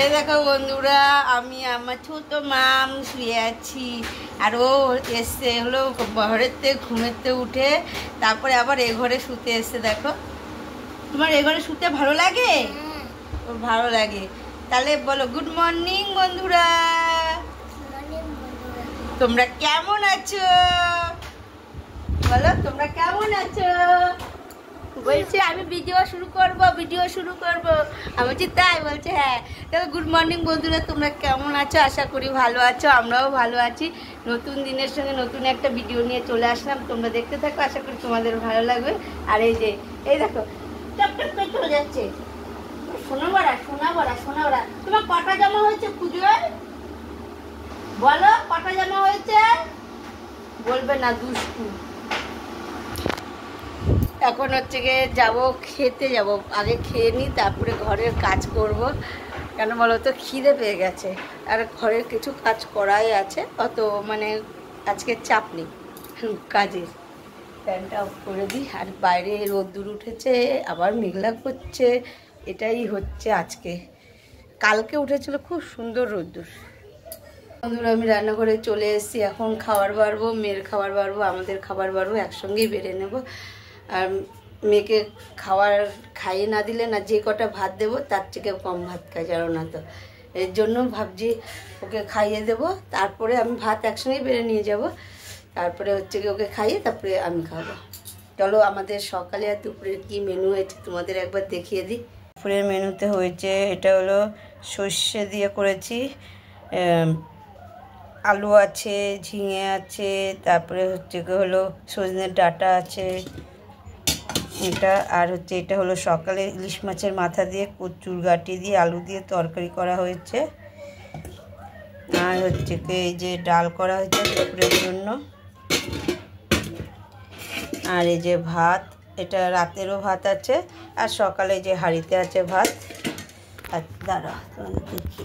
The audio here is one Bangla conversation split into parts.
এই দেখো বন্ধুরা, আমি আমার ছোট মাম শুয়ে আছি আর ও এসছে হলো ঘরের থেকে ঘুমেতে উঠে তারপরে আবার এ ঘরে শুতে এসছে। দেখো, তোমার এ ঘরে শুতে ভালো লাগে? ওর ভালো লাগে। তাহলে বলো গুড মর্নিং বন্ধুরা, তোমরা কেমন আছো? বলো তোমরা কেমন আছো? বলছে আমি ভিডিও শুরু করব। আমি বলছি তাই? বলছে হ্যাঁ। তাহলে গুড মর্নিং বন্ধুরা, তোমরা কেমন আছো? আশা করি ভালো আছো, আমরাও ভালো আছি। নতুন দিনের সঙ্গে নতুন একটা ভিডিও নিয়ে চলে আসলাম, তোমরা দেখতে থাকো, আশা করি তোমাদের ভালো লাগবে। আর এই যে এই দেখো টপ টপ করে চলে যাচ্ছে সোনা বড়া। তোমার কটা জামা হয়েছে পুজোয়? বলো কটা জামা হয়েছে? বলবে না, দুষ্টু। এখন হচ্ছে গিয়ে যাবো খেতে, যাব আগে খেয়ে নিই, তারপরে ঘরের কাজ করব। কেন বলো তো, খিদে পেয়ে গেছে আর ঘরের কিছু কাজ করাই আছে, অত মানে আজকে চাপ নেই কাজের। ফ্যানটা অফ করে দিই। আর বাইরে রোদ্দুর উঠেছে, আবার মেঘলা করছে, এটাই হচ্ছে আজকে। কালকে উঠেছিল খুব সুন্দর রোদ্দুর। বন্ধুরা, আমি রান্নাঘরে চলে এসেছি, এখন খাবার বাড়বো, মেয়ের খাবার বাড়বো, আমাদের খাবার বাড়বো, একসঙ্গেই বেড়ে নেব। আর মেয়েকে খাইয়ে না দিলে না, যে কটা ভাত দেবো তার থেকে কম ভাত খায়, জানো না তো। এর জন্য ভাবছি ওকে খাইয়ে দেব, তারপরে আমি ভাত একসঙ্গেই বেড়ে নিয়ে যাব, তারপরে হচ্ছে কি ওকে খাইয়ে তারপরে আমি খাবো। চলো আমাদের সকালে আর দুপুরের কী মেনু হয়েছে তোমাদের একবার দেখিয়ে দিই। দুপুরের মেনুতে হয়েছে, এটা হলো সর্ষে দিয়ে করেছি, আলু আছে, ঝিঙে আছে, তারপরে হচ্ছে হলো সজনের ডাঁটা আছে এটা, আর হচ্ছে এটা হলো সকালে ইলিশ মাছের মাথা দিয়ে কচুর গাঁটি দিয়ে আলু দিয়ে তরকারি করা হয়েছে। আর হচ্ছে এই যে ডাল করা হয়েছে দুপুরের জন্য। আর এই যে ভাত, এটা রাতেরও ভাত আছে, আর সকালে যে হাঁড়িতে আছে ভাত। আর দাঁড়া দেখি,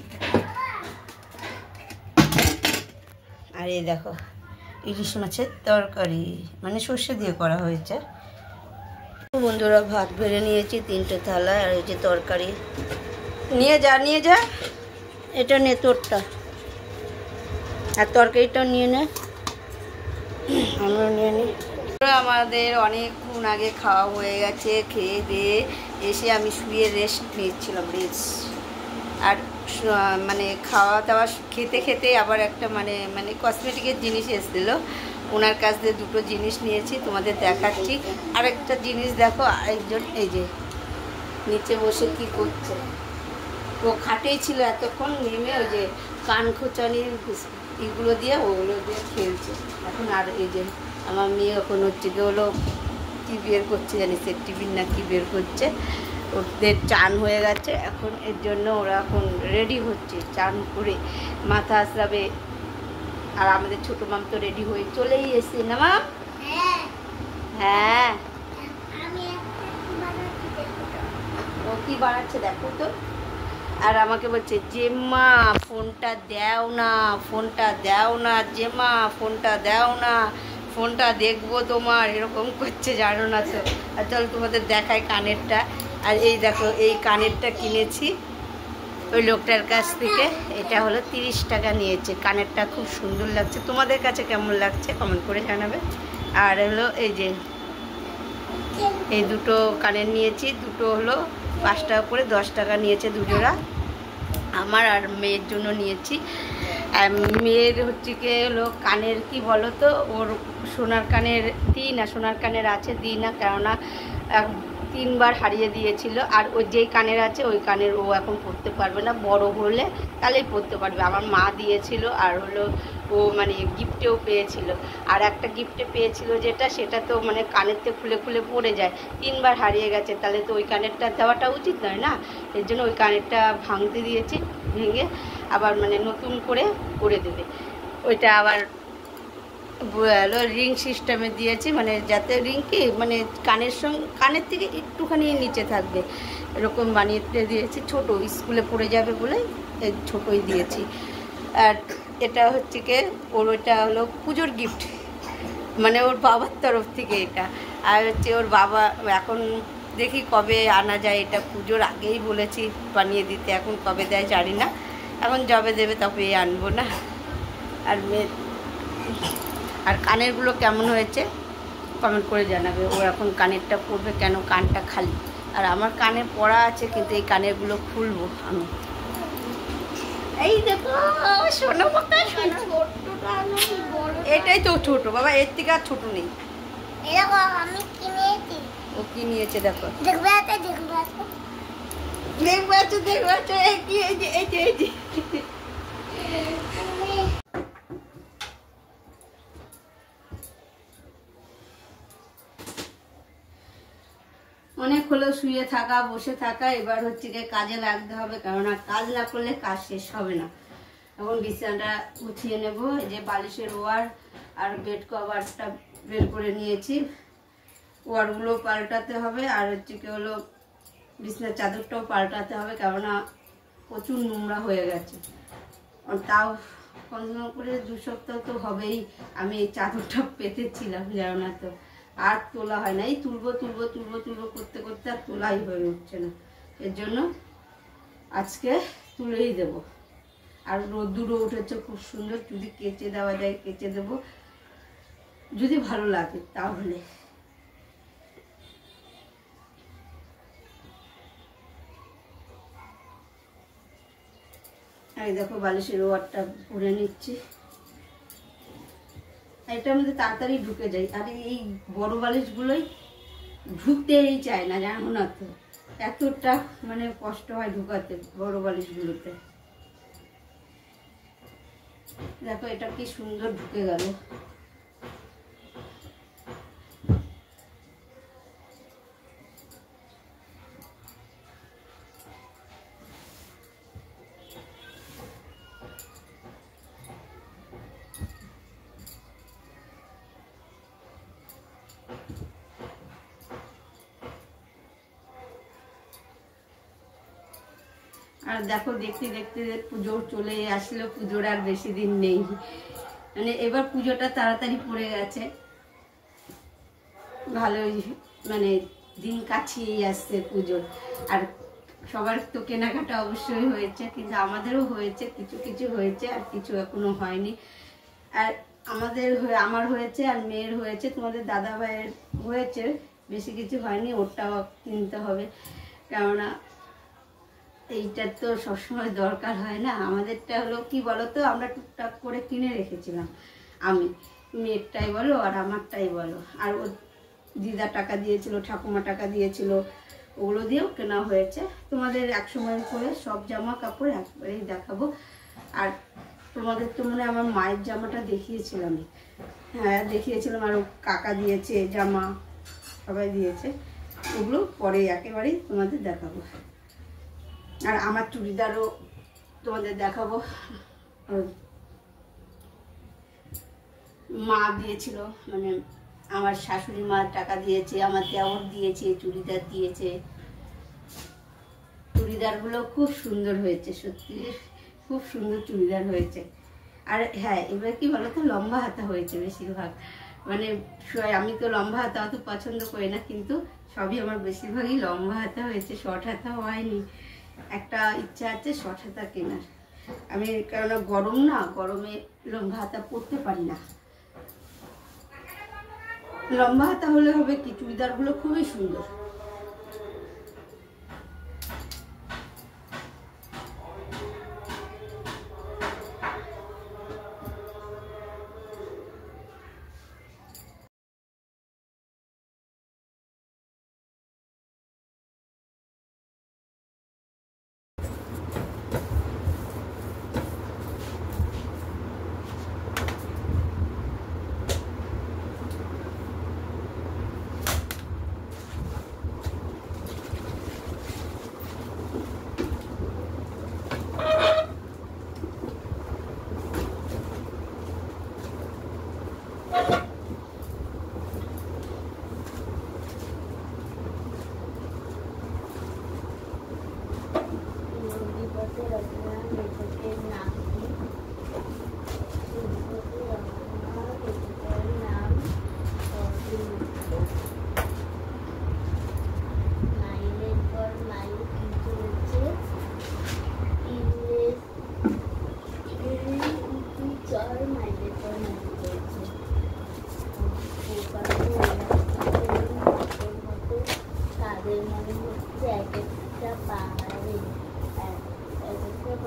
আর এই দেখো ইলিশ মাছের তরকারি, মানে সর্ষে দিয়ে করা হয়েছে। বন্ধুরা, ভাত বেড়ে নিয়েছি 3টে থালায়, আর এই যে তরকারি। নিয়ে যা এটা নে তোরটা, আর তরকারিটাও নিয়ে নে, আমরা নিয়ে নিই। আমাদের অনেকক্ষণ আগে খাওয়া হয়ে গেছে, খেয়ে দিয়ে এসে আমি শুয়ে রেস্ট নিচ্ছিলাম। আর মানে খাওয়া দাওয়া খেতে খেতে আবার একটা মানে কসমেটিকের জিনিস এসেছিলো, ওনার কাছ দিয়ে 2টো জিনিস নিয়েছি, তোমাদের দেখাচ্ছি। আর একটা জিনিস দেখো, আরেকজন এই যে নিচে বসে কি করছে, ও খাটেই ছিল এতক্ষণ, নেমে ওই যে কান খোঁচানির এগুলো দিয়ে ওগুলো দিয়ে খেলছে এখন। আর এই যে আমার মেয়ে এখন হচ্ছে কি হলো কী বের করছে জানি, সে টিফিন না কি বের করছে, ওদের চান হয়ে গেছে এখন, এর জন্য ওরা এখন রেডি হচ্ছে, চান করে মাথা আসবে। আর আমাদের ছোটো মাম তো রেডি হয়ে চলেই এসছে না মাম? হ্যাঁ, ও কি বানাচ্ছে দেখো তো। আর আমাকে বলছে জেম্মা ফোনটা দাও না জেম্মা ফোনটা দাও না, ফোনটা দেখবো তোমার, এরকম করছে, জানো না তো। আর চলো তোমাদের দেখায় কানেরটা। আর এই দেখো, এই কানেরটা কিনেছি ওই লোকটার কাছ থেকে, এটা হলো 30 টাকা নিয়েছে। কানেরটা খুব সুন্দর লাগছে, তোমাদের কাছে কেমন লাগছে কমেন্ট করে জানাবে। আর হলো এই যে এই 2টো কানের নিয়েছি, 2টো হলো 5 টাকা করে, 10 টাকা নিয়েছে 2 জোড়া। আমার আর মেয়ের জন্য নিয়েছি। মেয়ের হচ্ছে কি হলো কানের কি বলো তো, ওর সোনার কানের দিই না, সোনার কানের আছে দিই না, কেননা 3বার হারিয়ে দিয়েছিল। আর ওই যেই কানের আছে ওই কানের ও এখন পরতে পারবে না, বড় হলে তাহলেই পরতে পারবে। আমার মা দিয়েছিল, আর হলো ও মানে গিফটেও পেয়েছিল। আর একটা গিফটে পেয়েছিল যেটা, সেটা তো মানে কানেরতে খুলে খুলে পড়ে যায়, 3বার হারিয়ে গেছে, তাহলে তো ওই কানেরটা দেওয়াটা উচিত নয় না। এর জন্য ওই কানেরটা ভাঙতে দিয়েছি, ভেঙে আবার মানে নতুন করে দেবে। ওইটা আবার রিং সিস্টেমে দিয়েছি, মানে যাতে রিং কি মানে কানের থেকে একটুখানি নিচে থাকবে, এরকম বানিয়ে দিয়েছি। ছোট স্কুলে পড়ে যাবে বলে এই ছোটোই দিয়েছি। আর এটা হচ্ছে কি ওর, ওইটা হলো পুজোর গিফট, মানে ওর বাবার তরফ থেকে এটা। আর হচ্ছে ওর বাবা এখন দেখি কবে আনা যায়। এটা পুজোর আগেই বলেছি বানিয়ে দিতে, এখন কবে দেয় জানি না। এখন যবে দেবে তবে আনবো না। আর আর কানেরগুলো কেমন হয়েছে কমেন্ট করে জানাবে। ও এখন কানেরটা পরবে, কেন কানটা খালি। আর আমার কানে পড়া আছে, কিন্তু এই কানেরগুলো খুলবো আমি। এই দেখো সোনা পাতা, এটাই তো ছোট বাবা, এর থেকে আর ছোট নেই। আমি কিনেছি। ও কি নিয়েছে দেখো, দেখবে এই যে এই যে এই যে অনেক হলো শুয়ে থাকা বসে থাকা, এবার হচ্ছে গিয়ে কাজে লাগতে হবে, কেননা কাজ না করলে কাজ শেষ হবে না। এখন বিছানাটা গুছিয়ে নেব। এই যে বালিশের ওয়ার আর বেড কভারটা বের করে নিয়েছি, ওয়ারগুলো পাল্টাতে হবে। আর হচ্ছে কি হলো বিছানার চাদরটাও পাল্টাতে হবে, কেননা প্রচুর নোংরা হয়ে গেছে। তাও কম করে 2 সপ্তাহ তো হবেই আমি এই চাদরটা পেতেছিলাম, জানো না তো, আর তোলা হয় না। এই তুলবো তুলবো তুলবো তুলবো করতে করতে আর তোলাই হয়ে উঠছে না। এর জন্য আজকে তুলেই দেব। আর রোদ্দুরও উঠেছে খুব সুন্দর, যদি কেচে দেওয়া যায় কেচে দেবো, যদি ভালো লাগে তাহলে। এই দেখো বালিশের ওয়ারটা ভরে নিচ্ছি। এটার মধ্যে তাড়াতাড়ি ঢুকে যায়। আর এই বড় বালিশগুলোই ঢুকতেই চায় না, জানো না তো, এতটা মানে কষ্ট হয় ঢুকাতে বড় বালিশগুলোতে। দেখো এটা কি সুন্দর ঢুকে গেল। আর দেখো দেখতে দেখতে পুজো চলে আসলো, পুজোর আর বেশি দিন নেই। মানে এবার পুজোটা তাড়াতাড়ি পড়ে গেছে, ভালোই মানে দিন কাছিয়ে আসছে পুজোর। আর সবার তো কেনাকাটা অবশ্যই হয়েছে, কিন্তু আমাদেরও হয়েছে, কিছু কিছু হয়েছে আর কিছু এখনো হয়নি। আর আমার হয়েছে আর মেয়ের হয়েছে, তোমাদের দাদা ভাইয়ের হয়েছে, বেশি কিছু হয়নি, ওরটাও কিনতে হবে, কেননা এইটার তো সবসময় দরকার হয় না। আমাদেরটা হলো কি বলতো, আমরা টুকটাক করে কিনে রেখেছিলাম, আমি মেয়েরটাই বলো আর আমারটাই বলো। আর ও দিদা টাকা দিয়েছিল, ঠাকুমা টাকা দিয়েছিল, ওগুলো দিয়েও কেনা হয়েছে। তোমাদের একসময় করে সব জামা কাপড় একবারেই দেখাবো। আর তোমাদের তো মনে আমার মায়ের জামাটা দেখিয়েছিলাম, হ্যাঁ দেখিয়েছিলাম, আর কাকা দিয়েছে জামা, সবাই দিয়েছে, ওগুলো পরে একেবারেই তোমাদের দেখাবো। আর আমার চুড়িদারও তোমাদের দেখাবো। মা দিয়েছিল, মানে আমার শাশুড়ি মা টাকা দিয়েছে, আমার দেওর দিয়েছে, চুড়িদার দিয়েছে। চুড়িদারগুলো খুব সুন্দর হয়েছে, সত্যি খুব সুন্দর চুড়িদার হয়েছে। আর হ্যাঁ এবার কি বলতো, লম্বা হাতা হয়েছে বেশিরভাগ। মানে আমি তো লম্বা হাতা অত পছন্দ করি না, কিন্তু সবই আমার বেশিরভাগই লম্বা হাতা হয়েছে, শর্ট হাতা হয়নি। একটা ইচ্ছা আছে শর্ট হাতা কেনার, আমি কেননা গরম না, গরমে লম্বা হাতা পরতে পারি না। লম্বা হাতা হলে হবে কি, চুড়িদারগুলো খুবই সুন্দর।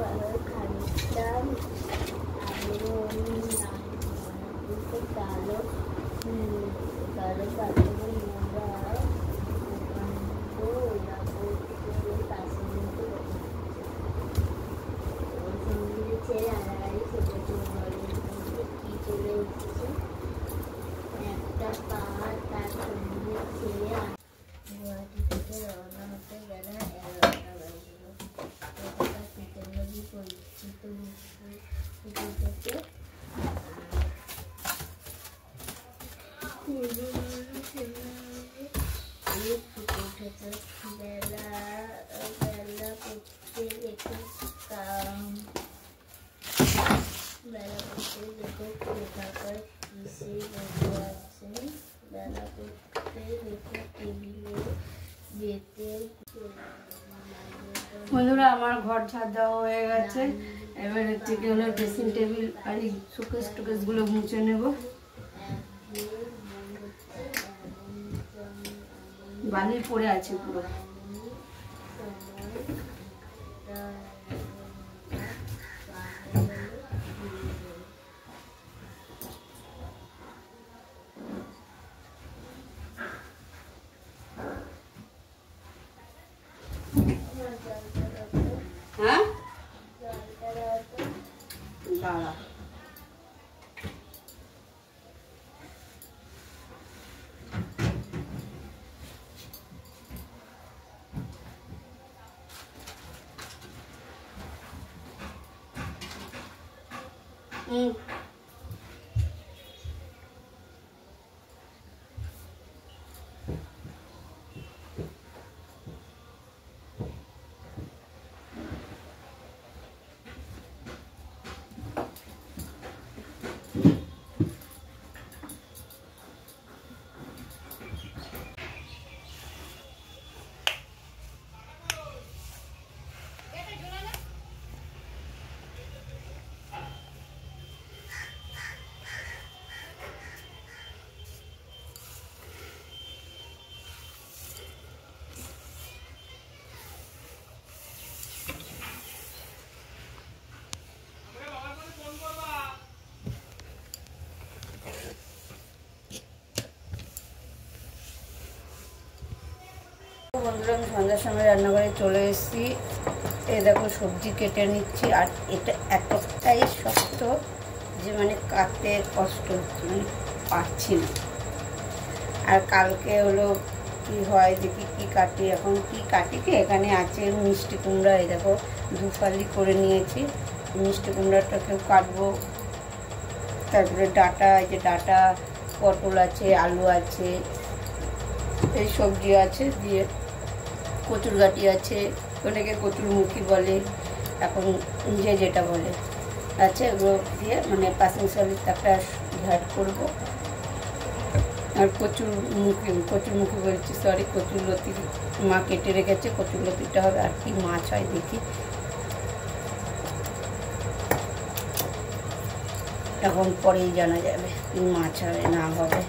ভালো খানিকটাম আলু কালো কালো কালো মোড়া ছেড়ে আড়াআড়ি ছোটো কি চলে এসেছে একটা পাহাড় তার সঙ্গে ছেড়ে গুয়াহাটি থেকে রওনা হতে গেলে 11টা বাজল। কলকাতা শীতলবাবু পরিচিত থেকে উঠেছে বেলা বেলা করতে রেখে বেলা করতে রেখে কোথাকার কিসে বসে আছেন বেলা করতে রেখে টেবিলে যেতে বন্ধুরা আমার ঘর ঝাড় দেওয়া হয়ে গেছে। এবার হচ্ছে কি হলো ড্রেসিং টেবিল আর এই শোকেস টোকেসগুলো মুছে নেব। বালি পড়ে আছে পুরো। হ্যাঁ দাঁড়া বন্ধুরা, আমি সন্ধ্যার সময় রান্নাঘরে চলে এসেছি। এই দেখো সবজি কেটে নিচ্ছি। আর এটা এতটাই শক্ত যে মানে কাটতে কষ্ট হচ্ছে, মানে পারছি না। আর কালকে হলো কি হয় দেখি কি কাটি। এখন কি কাটি কি এখানে আছে মিষ্টি কুমড়া। এই দেখো দুফালি করে নিয়েছি। মিষ্টি কুমড়াটাকেও কাটবো। তারপরে ডাঁটা, এই যে ডাঁটা, পটল আছে, আলু আছে, এই সবজি আছে, দিয়ে কচুর গাঁটি আছে, অনেকে কচুরমুখী বলে, এখন যে যেটা বলে আছে, এগুলো দিয়ে মানে পাঁচিং শাকের একটা ঝাট করবো। আর কচুরমুখী বলছি, সরি, কচুরলতি মা কেটে রেখেছে, কচুরলতিটা হবে। আর কি মাছ হয় দেখি, এখন পরেই জানা যাবে কি মাছ হবে না হবে।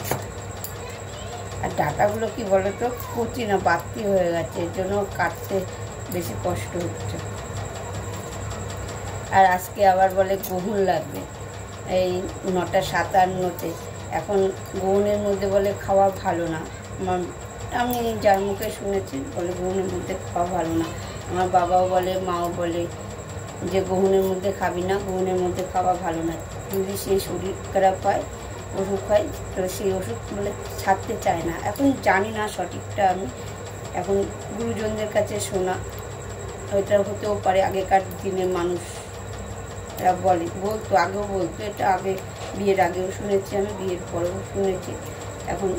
আর ডাঁটাগুলো কি বলো তো, কচি না বাড়তি হয়ে গেছে, এর জন্য কাটতে বেশি কষ্ট হচ্ছে। আর আজকে আবার বলে গহুন লাগবে এই 9:57-তে। এখন গহুনের মধ্যে বলে খাওয়া ভালো না। আমি যার মুখে শুনেছি বলে গহুনের মধ্যে খাওয়া ভালো না। আমার বাবাও বলে, মাও বলে যে গহুনের মধ্যে খাবি না, গহুনের মধ্যে খাওয়া ভালো না। যদি সেই শরীর খারাপ হয়, ওষুধ খাই, তো সেই ওষুধ বলে ছাড়তে চায় না। এখন জানি না সঠিকটা, আমি এখন গুরুজনদের কাছে শোনা, ওইটা হতেও পারে। আগেকার দিনে মানুষরা বলতো, আগেও বলতো, এটা আগে বিয়ের আগেও শুনেছি আমি, বিয়ের পরেও শুনেছি। এখন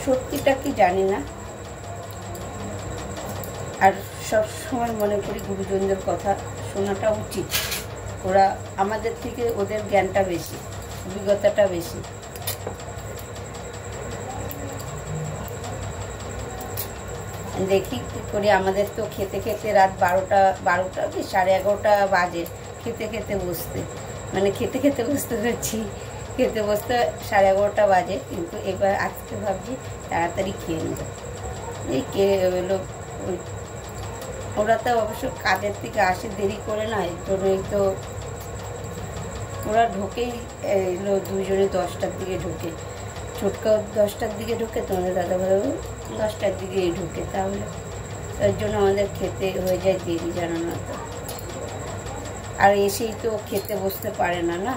সত্যিটা কি জানি না। আর সব সময় মনে করি গুরুজনদের কথা শোনাটা উচিত। ওরা আমাদের থেকে, ওদের জ্ঞানটা বেশি, অভিজ্ঞতাটা বেশি। দেখি কী করি। আমাদের তো খেতে খেতে রাত 12টা কি 11:30 বাজে খেতে খেতে বসতে, মানে খেতে খেতে বসতে হচ্ছি, খেতে বসতে 11:30 বাজে। কিন্তু এবার আজকে ভাবছি তাড়াতাড়ি খেয়ে নেব। এই কে হলো, ওই ওরা তো অবশ্য কাজের থেকে আসে দেরি করে না, এর জন্যই তো ওরা ঢোকেই এলো দুজনে 10টার দিকে ঢোকে। ছোটকাও 10টার দিকে ঢোকে, তোমাদের দাদাভাইও 10টার দিকেই ঢোকে। তাহলে এর জন্য আমাদের খেতে হয়ে যায় দেরি, জানো না তো। আর এসেই তো খেতে বসতে পারে না না।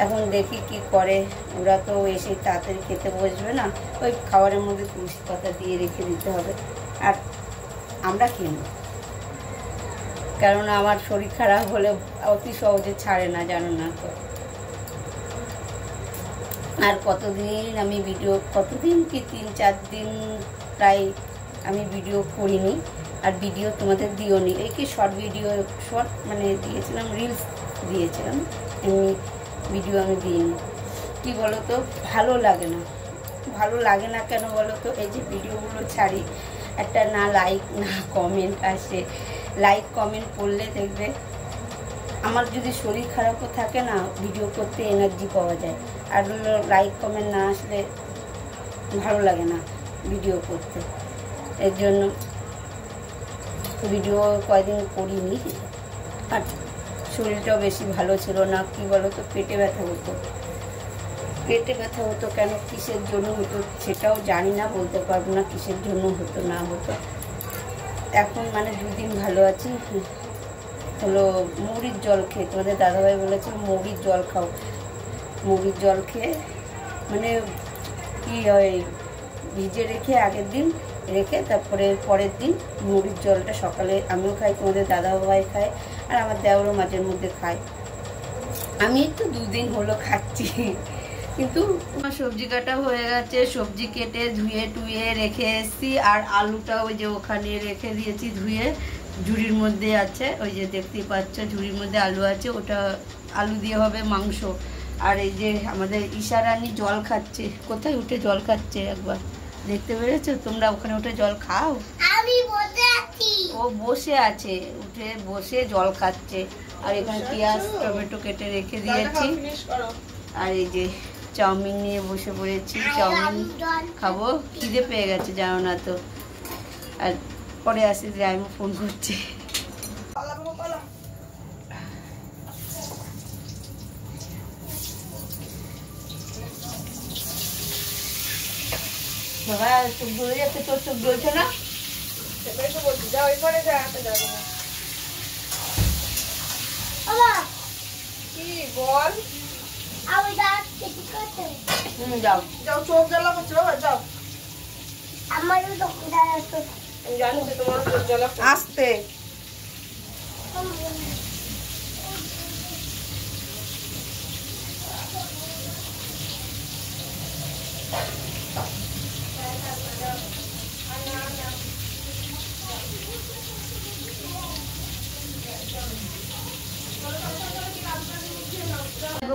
এখন দেখি কি করে, ওরা তো এসেই তাড়াতাড়ি খেতে বসবে না, ওই খাবারের মধ্যে তুলসী পাতা দিয়ে রেখে দিতে হবে আর আমরা খেয়ে নেব। কারণ আমার শরীর খারাপ হলে অতি সহজে ছাড়ে না, জানো না তো। আর কতদিন আমি ভিডিও, কতদিন কি 3-4 দিন প্রায় আমি ভিডিও করিনি, আর ভিডিও তোমাদের দিওনি। এই কি শর্ট ভিডিও, শর্ট মানে দিয়েছিলাম, রিলস দিয়েছিলাম, এমনি ভিডিও আমি দিইনি। কি বলো তো, ভালো লাগে না। ভালো লাগে না কেন বলো তো, এই যে ভিডিওগুলো ছাড়ি, একটা না লাইক না কমেন্ট আসে। লাইক কমেন্ট করলে দেখবে, আমার যদি শরীর খারাপও থাকে না, ভিডিও করতে এনার্জি পাওয়া যায়। আর লাইক কমেন্ট না আসলে ভালো লাগে না ভিডিও করতে। এর জন্য ভিডিও কয়েকদিন করিনি। আর শরীরটাও বেশি ভালো ছিল না। কি বলো তো, পেটে ব্যথা হতো। পেটে ব্যথা হতো কেন, কিসের জন্য হতো সেটাও জানি না, বলতে পারবো না কিসের জন্য হতো না হতো। এখন মানে 2 দিন ভালো আছি। হলো মুড়ির জল খেয়ে, তোমাদের দাদাভাই বলেছে মুড়ির জল খাও। মুড়ির জল খেয়ে মানে কি হয়, ভিজে রেখে আগের দিন রেখে তারপরে পরের দিন মুড়ির জলটা সকালে আমিও খাই, তোমাদের দাদাভাই খায়, আর আমার দেওরও মাঝের মধ্যে খায়। আমি তো 2 দিন হলো খাচ্ছি। কিন্তু আমার সবজি কাটা হয়ে গেছে, সবজি কেটে ধুয়ে টুয়ে রেখে এসেছি। আর আলুটা ওই যে ওখানে রেখে দিয়েছি ধুয়ে, ঝুড়ির মধ্যে আছে, ওই যে দেখতেই পাচ্ছ ঝুড়ির মধ্যে আলু আছে, ওটা আলু দিয়ে হবে মাংস। আর এই যে আমাদের ঈশারানী জল খাচ্ছে, কোথায় উঠে জল খাচ্ছে একবার দেখতে পেরেছো তোমরা? ওখানে উঠে জল খাও? আমি বসে আছি। ও বসে আছে, উঠে বসে জল খাচ্ছে। আর এখানে পেঁয়াজ টমেটো কেটে রেখে দিয়েছি। আর এই যে চাউমিন নিয়ে বসে পড়েছি, চাউমিন খাবো, খিদে পেয়ে গেছে জানো না তো। আর পরে আসি যে আমি ফোন করছি। বাবা চোখ জ্বলে যাচ্ছে, তোর চোখ জ্বলছে না? সেটাই তো বলছি, যাও এই করে যা, হাতে যাবো না। বাবা কি বল? আমি যাচ্ছি, ঠিক আছে? যাও যাও, চোখ জ্বালা করছে বাবা, যাও। আমারও তো ক্ষুধা লাগছে। আমি জানি যে তোমার চোখ জ্বালা করছে। আস্তে।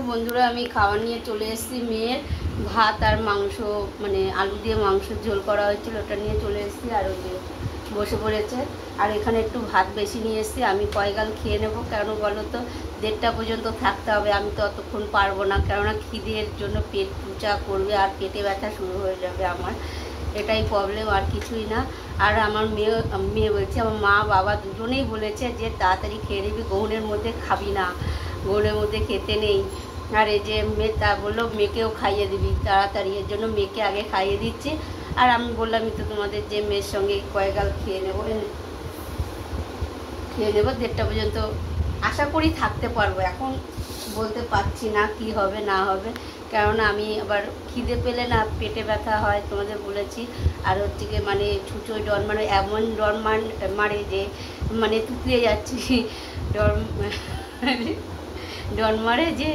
বন্ধুরা আমি খাওয়া নিয়ে চলে এসেছি। মেয়ের ভাত আর মাংস, মানে আলু দিয়ে মাংসের ঝোল করা হয়েছিল, ওটা নিয়ে চলে এসেছি। আর ওই যে বসে পড়েছে। আর এখানে একটু ভাত বেশি নিয়ে এসেছি, আমি কয়গাল খেয়ে নেবো। কেন বলো তো, 1:30 পর্যন্ত থাকতে হবে, আমি তো অতক্ষণ পারবো না, কেননা খিদের জন্য পেট পূজা করবে আর পেটে ব্যথা শুরু হয়ে যাবে আমার। এটাই প্রবলেম, আর কিছুই না। আর আমার মেয়ে বলছে, আমার মা বাবা দুজনেই বলেছে যে তাড়াতাড়ি খেয়ে নিবি, গহনের মধ্যে খাবি না, গহনের মধ্যে খেতে নেই। আর এই যে মেয়ে তা বললো মেয়েকেও খাইয়ে দিবি তাড়াতাড়ি, এর জন্য মেয়েকে আগে খাইয়ে দিচ্ছি। আর আমি বললামই তো তোমাদের যে মেয়ের সঙ্গে কয়েকগাল খেয়ে নেবো 1:30 পর্যন্ত আশা করি থাকতে পারবো। এখন বলতে পারছি না কি হবে না হবে, কেননা আমি আবার খিদে পেলে না পেটে ব্যথা হয়, তোমাদের বলেছি। আর হচ্ছে গিয়ে মানে ছুঁচোয় ডর, মানে এমন ডর মারে যে মানে তুতলিয়ে যাচ্ছি, ডর মারে যে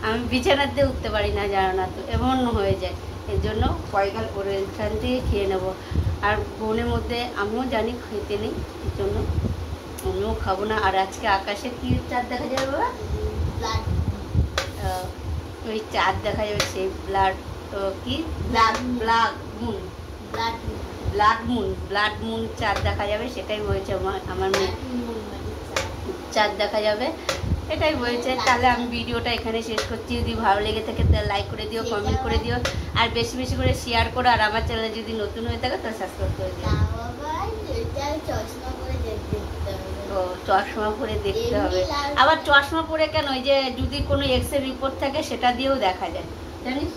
আমি বিছানাতে উঠতে পারি না, জানো না তো, এমন হয়ে যায়। এর জন্য কয়েকগাল করে এখান থেকে খেয়ে নেবো। আর বোনের মধ্যে আমিও জানি খেতে নেই, এর জন্য আমিও খাবো না। আর আজকে আকাশে কি চাঁদ দেখা যাবে বাবা? ওই চাঁদ দেখা যাবে, সেই ব্লাড কি ব্লাড মুন চাঁদ দেখা যাবে, সেটাই বলছে আমার মেয়ে, চাঁদ দেখা যাবে এটাই বলছে। তাহলে আমি ভিডিওটা এখানে শেষ করছি। যদি ভালো লেগে থাকে তাহলে লাইক করে দিও, কমেন্ট করে দিও, আর বেশি বেশি করে শেয়ার করো। আর আমার চ্যানেলে যদি নতুন হয়ে থাকে তাহলে সাবস্ক্রাইব করে দিও। ও চশমা পরে দেখতে হবে। আবার চশমা পরে কেন, ওই যে যদি কোনো এক্স রে রিপোর্ট থাকে সেটা দিয়েও দেখা যায়, জানিস?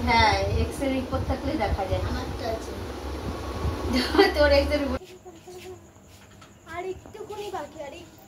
হ্যাঁ, এক্স রে রিপোর্ট থাকলে দেখা যায়। তোর এক্স রে রিপোর্ট আর একটুখানি বাকি, আর একটু